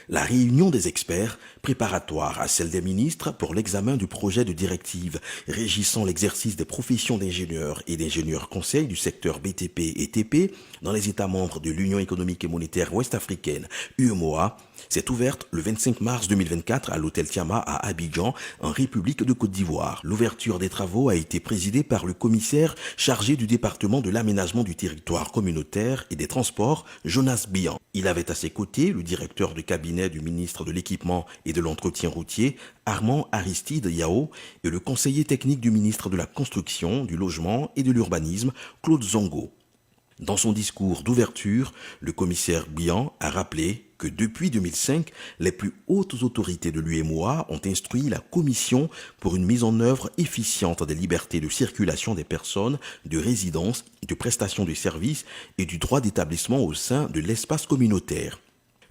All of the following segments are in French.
La réunion des experts, préparatoire à celle des ministres pour l'examen du projet de directive régissant l'exercice des professions d'ingénieurs et d'ingénieurs conseils du secteur BTP et TP dans les États membres de l'Union économique et monétaire ouest-africaine, UEMOA, s'est ouverte le 25 mars 2024 à l'hôtel Tiama à Abidjan, en République de Côte d'Ivoire. L'ouverture des travaux a été présidée par le commissaire chargé du département de l'aménagement du territoire communautaire et des transports, Jonas Bian. Il avait à ses côtés le directeur de cabinet du ministre de l'Équipement et de l'Entretien routier, Armand Aristide Yao, et le conseiller technique du ministre de la Construction, du Logement et de l'Urbanisme, Claude Zongo. Dans son discours d'ouverture, le commissaire Bian a rappelé que depuis 2005, les plus hautes autorités de l'UEMOA ont instruit la Commission pour une mise en œuvre efficiente des libertés de circulation des personnes, de résidence, de prestation de services et du droit d'établissement au sein de l'espace communautaire.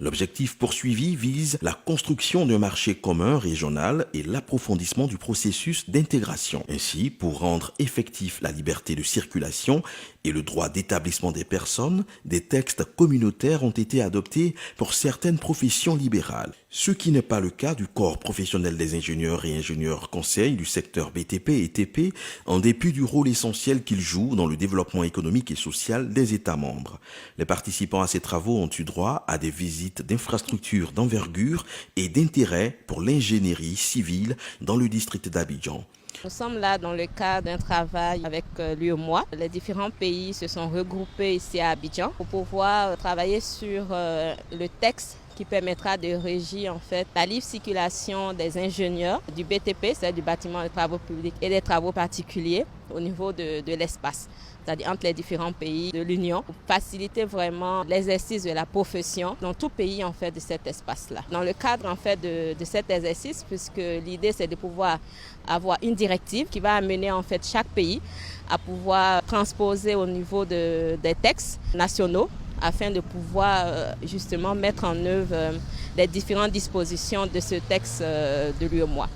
L'objectif poursuivi vise la construction d'un marché commun régional et l'approfondissement du processus d'intégration. Ainsi, pour rendre effectif la liberté de circulation et le droit d'établissement des personnes, des textes communautaires ont été adoptés pour certaines professions libérales, ce qui n'est pas le cas du corps professionnel des ingénieurs et ingénieurs conseils du secteur BTP et TP, en dépit du rôle essentiel qu'ils jouent dans le développement économique et social des États membres. Les participants à ces travaux ont eu droit à des visites d'infrastructures d'envergure et d'intérêt pour l'ingénierie civile dans le district d'Abidjan. Nous sommes là dans le cadre d'un travail avec l'UEMOA. Les différents pays se sont regroupés ici à Abidjan pour pouvoir travailler sur le texte qui permettra de régir en fait la libre circulation des ingénieurs du BTP, c'est-à-dire du bâtiment de travaux publics et des travaux particuliers au niveau de l'espace, c'est-à-dire entre les différents pays de l'Union, pour faciliter vraiment l'exercice de la profession dans tout pays en fait de cet espace-là. Dans le cadre en fait de cet exercice, puisque l'idée c'est de pouvoir avoir une directive qui va amener en fait chaque pays à pouvoir transposer au niveau des textes nationaux afin de pouvoir justement mettre en œuvre les différentes dispositions de ce texte de l'UEMOA.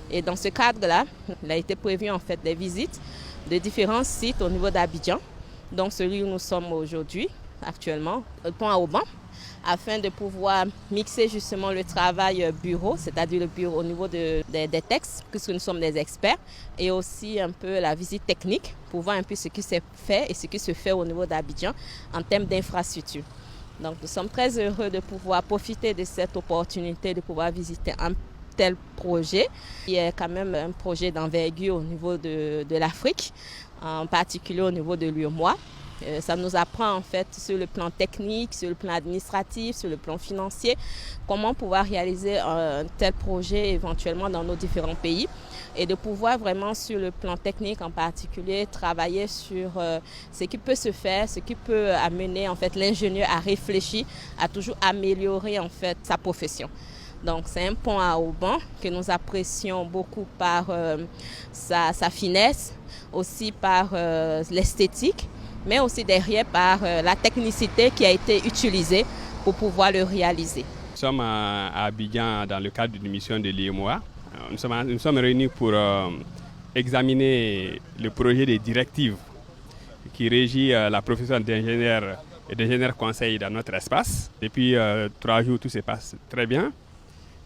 Et dans ce cadre-là, il a été prévu en fait des visites de différents sites au niveau d'Abidjan, dont celui où nous sommes aujourd'hui, actuellement, le pont à Auban, afin de pouvoir mixer justement le travail bureau, c'est-à-dire le bureau au niveau des textes, puisque nous sommes des experts, et aussi un peu la visite technique pour voir un peu ce qui s'est fait et ce qui se fait au niveau d'Abidjan en termes d'infrastructure. Donc nous sommes très heureux de pouvoir profiter de cette opportunité de pouvoir visiter un tel projet, qui est quand même un projet d'envergure au niveau de l'Afrique, en particulier au niveau de l'UEMOA. Ça nous apprend en fait sur le plan technique, sur le plan administratif, sur le plan financier, comment pouvoir réaliser un tel projet éventuellement dans nos différents pays et de pouvoir vraiment sur le plan technique en particulier travailler sur ce qui peut se faire, ce qui peut amener en fait l'ingénieur à réfléchir, à toujours améliorer en fait sa profession. Donc c'est un pont à Auban que nous apprécions beaucoup par sa finesse, aussi par l'esthétique, mais aussi derrière par la technicité qui a été utilisée pour pouvoir le réaliser. Nous sommes à Abidjan dans le cadre d'une mission de l'UEMOA. Nous sommes réunis pour examiner le projet de directive qui régit la profession d'ingénieur et d'ingénieur conseil dans notre espace. Depuis 3 jours, tout se passe très bien.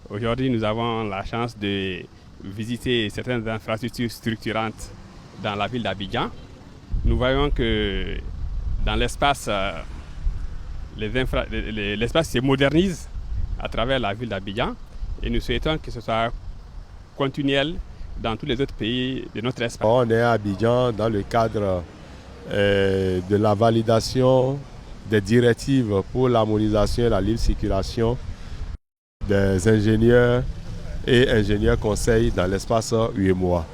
Aujourd'hui, nous avons la chance de visiter certaines infrastructures structurantes dans la ville d'Abidjan. Nous voyons que dans l'espace, l'espace se modernise à travers la ville d'Abidjan et nous souhaitons que ce soit continuel dans tous les autres pays de notre espace. On est à Abidjan dans le cadre de la validation des directives pour l'harmonisation et la libre circulation des ingénieurs et ingénieurs conseils dans l'espace UEMOA.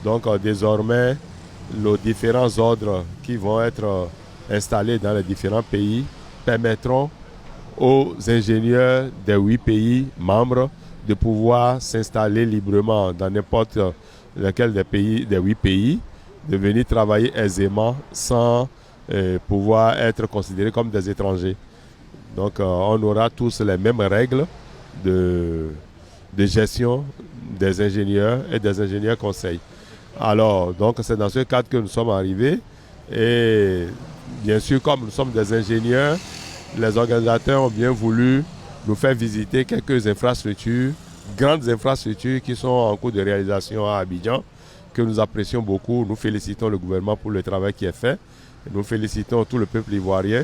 Donc désormais, nos différents ordres qui vont être installés dans les différents pays permettront aux ingénieurs des 8 pays membres de pouvoir s'installer librement dans n'importe lequel des 8 pays, de venir travailler aisément sans pouvoir être considérés comme des étrangers. Donc on aura tous les mêmes règles de gestion des ingénieurs et des ingénieurs conseils. Alors, donc c'est dans ce cadre que nous sommes arrivés et bien sûr, comme nous sommes des ingénieurs, les organisateurs ont bien voulu nous faire visiter quelques infrastructures, grandes infrastructures qui sont en cours de réalisation à Abidjan, que nous apprécions beaucoup. Nous félicitons le gouvernement pour le travail qui est fait. Nous félicitons tout le peuple ivoirien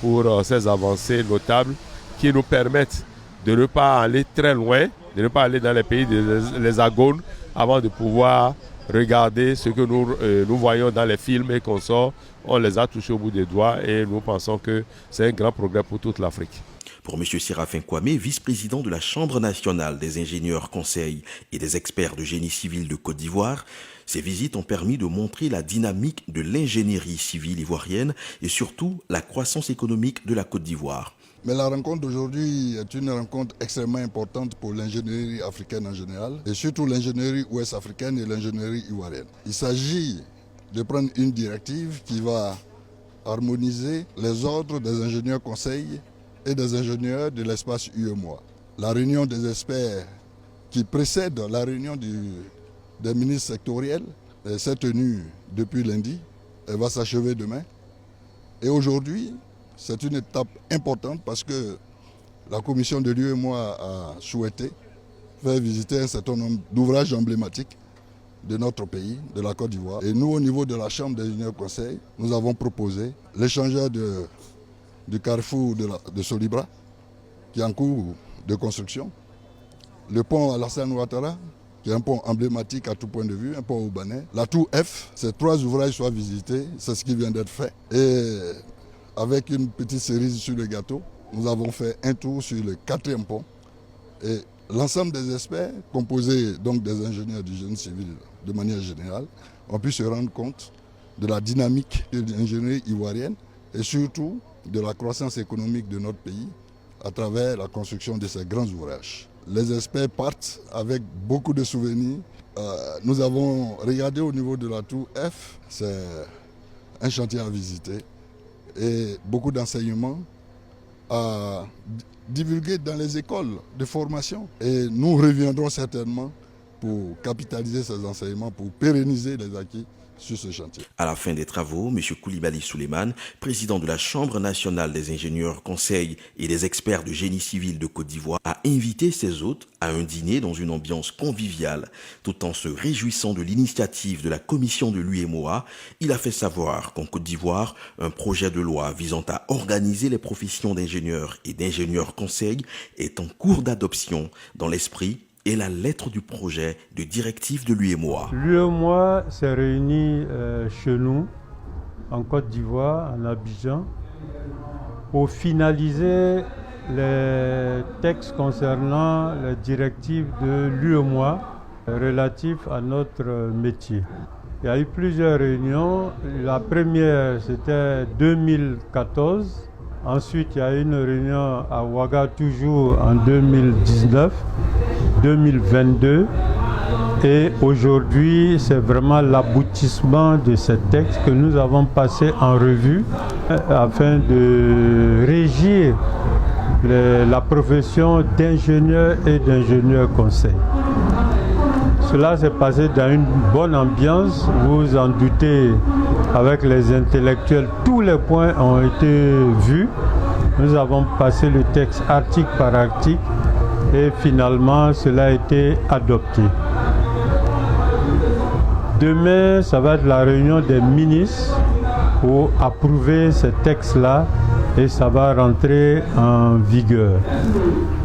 pour ces avancées notables qui nous permettent de ne pas aller très loin, de ne pas aller dans les pays de l'Hexagone avant de pouvoir regarder ce que nous voyons dans les films et qu'on sort. On les a touchés au bout des doigts et nous pensons que c'est un grand progrès pour toute l'Afrique. Pour M. Séraphin Kwame, vice-président de la Chambre nationale des ingénieurs conseils et des experts de génie civil de Côte d'Ivoire, ces visites ont permis de montrer la dynamique de l'ingénierie civile ivoirienne et surtout la croissance économique de la Côte d'Ivoire. Mais la rencontre d'aujourd'hui est une rencontre extrêmement importante pour l'ingénierie africaine en général et surtout l'ingénierie ouest-africaine et l'ingénierie ivoirienne. Il s'agit de prendre une directive qui va harmoniser les ordres des ingénieurs conseils et des ingénieurs de l'espace UEMOA. La réunion des experts qui précède la réunion des ministres sectoriels s'est tenue depuis lundi. Elle va s'achever demain. Et aujourd'hui, c'est une étape importante parce que la commission de l'UEMOA a souhaité faire visiter un certain nombre d'ouvrages emblématiques de notre pays, de la Côte d'Ivoire. Et nous, au niveau de la Chambre des ingénieurs conseils, nous avons proposé l'échangeur du carrefour de Solibra, qui est en cours de construction, le pont Alassane Ouattara, qui est un pont emblématique à tout point de vue, un pont aubanais. La tour F, ces 3 ouvrages soient visités, c'est ce qui vient d'être fait. Et avec une petite cerise sur le gâteau, nous avons fait un tour sur le 4e pont. Et l'ensemble des experts, composés donc des ingénieurs du génie civil de manière générale, ont pu se rendre compte de la dynamique de l'ingénierie ivoirienne et surtout de la croissance économique de notre pays à travers la construction de ces grands ouvrages. Les experts partent avec beaucoup de souvenirs. Nous avons regardé au niveau de la tour F, c'est un chantier à visiter et beaucoup d'enseignements à divulguer dans les écoles de formation. Et nous reviendrons certainement pour capitaliser ces enseignements, pour pérenniser les acquis sur ce chantier. À la fin des travaux, M. Koulibaly Souleymane, président de la Chambre nationale des ingénieurs conseils et des experts de génie civil de Côte d'Ivoire, a invité ses hôtes à un dîner dans une ambiance conviviale. Tout en se réjouissant de l'initiative de la commission de l'UEMOA, il a fait savoir qu'en Côte d'Ivoire, un projet de loi visant à organiser les professions d'ingénieurs et d'ingénieurs conseils est en cours d'adoption dans l'esprit et la lettre du projet de directive de l'UEMOA. L'UEMOA s'est réunie chez nous, en Côte d'Ivoire, en Abidjan, pour finaliser les textes concernant les directives de l'UEMOA relatifs à notre métier. Il y a eu plusieurs réunions. La première, c'était 2014. Ensuite, il y a eu une réunion à Ouaga, toujours en 2019, 2022. Et aujourd'hui, c'est vraiment l'aboutissement de ces textes que nous avons passé en revue afin de régir la profession d'ingénieur et d'ingénieur conseil. Cela s'est passé dans une bonne ambiance, vous vous en doutez, avec les intellectuels, tous les points ont été vus. Nous avons passé le texte article par article et finalement cela a été adopté. Demain, ça va être la réunion des ministres pour approuver ces textes-là et ça va rentrer en vigueur.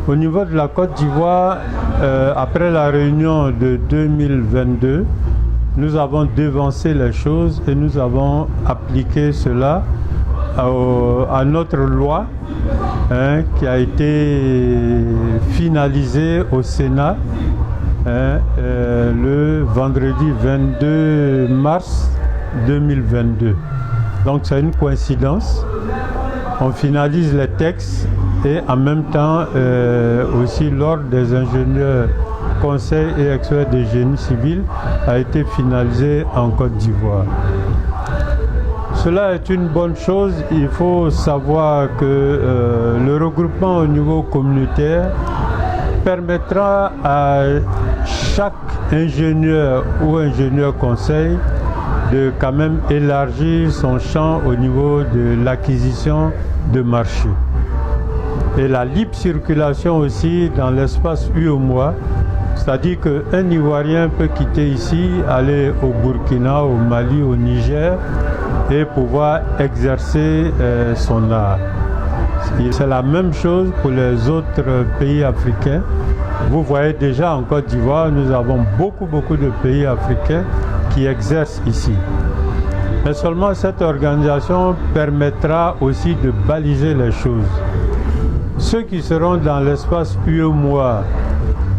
Au niveau de la Côte d'Ivoire, après la réunion de 2022, nous avons devancé les choses et nous avons appliqué cela à notre loi qui a été finalisée au Sénat le vendredi 22 mars 2022. Donc c'est une coïncidence. On finalise les textes et en même temps aussi l'ordre des ingénieurs conseils et experts de génie civil a été finalisé en Côte d'Ivoire. Cela est une bonne chose. Il faut savoir que le regroupement au niveau communautaire permettra à chaque ingénieur ou ingénieur conseil de quand même élargir son champ au niveau de l'acquisition de marché. et la libre circulation aussi dans l'espace UEMOA. C'est-à-dire qu'un Ivoirien peut quitter ici, aller au Burkina, au Mali, au Niger et pouvoir exercer son art. C'est la même chose pour les autres pays africains. Vous voyez déjà en Côte d'Ivoire, nous avons beaucoup de pays africains qui exercent ici. Mais seulement cette organisation permettra aussi de baliser les choses. Ceux qui seront dans l'espace UEMOA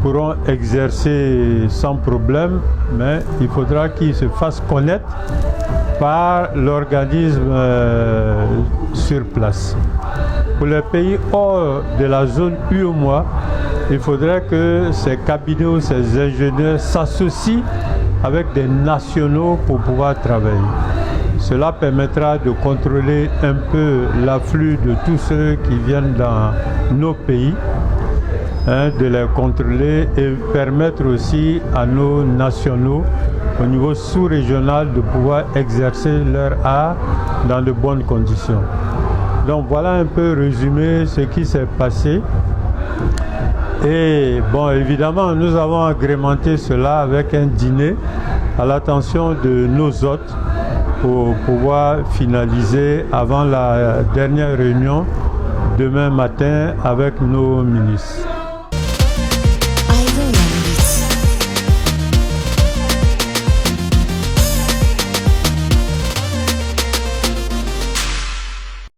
pourront exercer sans problème, mais il faudra qu'ils se fassent connaître par l'organisme sur place. Pour les pays hors de la zone UEMOA, il faudrait que ces cabinets ou ces ingénieurs s'associent avec des nationaux pour pouvoir travailler. Cela permettra de contrôler un peu l'afflux de tous ceux qui viennent dans nos pays, de les contrôler et permettre aussi à nos nationaux au niveau sous-régional de pouvoir exercer leur art dans de bonnes conditions. Donc voilà un peu résumé ce qui s'est passé. Et bon, évidemment, nous avons agrémenté cela avec un dîner à l'attention de nos hôtes pour pouvoir finaliser avant la dernière réunion demain matin avec nos ministres.